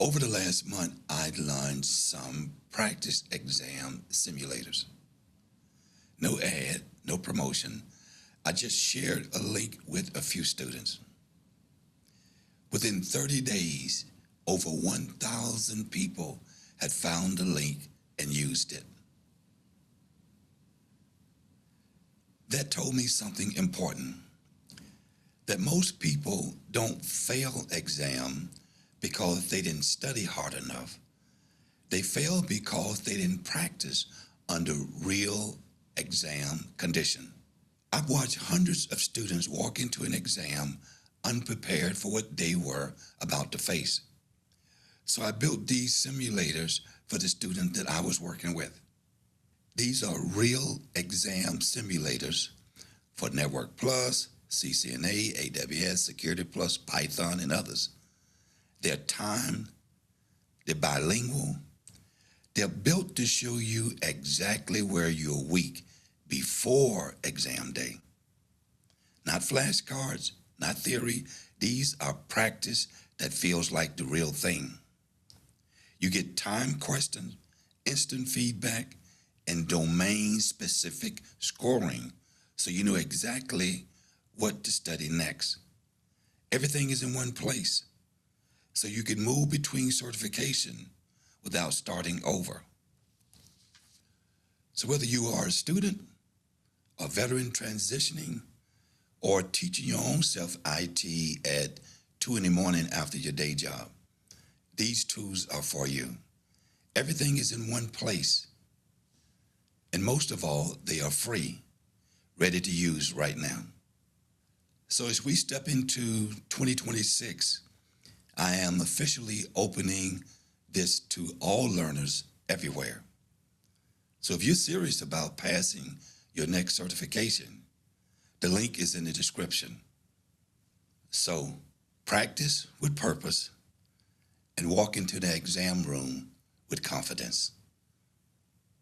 Over the last month, I launched some practice exam simulators. No ad, no promotion. I just shared a link with a few students. Within 30 days, over 1,000 people had found the link and used it. That told me something important, that most people don't fail exam because they didn't study hard enough. They fail because they didn't practice under real exam condition. I've watched hundreds of students walk into an exam unprepared for what they were about to face. So I built these simulators for the student that I was working with. These are real exam simulators for Network Plus, CCNA, AWS, Security Plus, Python, and others. They're timed, they're bilingual, they're built to show you exactly where you're weak before exam day. Not flashcards, not theory. These are practice that feels like the real thing. You get timed questions, instant feedback, and domain-specific scoring, so you know exactly what to study next. Everything is in one place, so you can move between certification without starting over. So whether you are a student, a veteran transitioning, or teaching your own self IT at 2 in the morning after your day job, these tools are for you. Everything is in one place. And most of all, they are free, ready to use right now. So as we step into 2026, I am officially opening this to all learners everywhere. So if you're serious about passing your next certification, the link is in the description. So practice with purpose and walk into the exam room with confidence.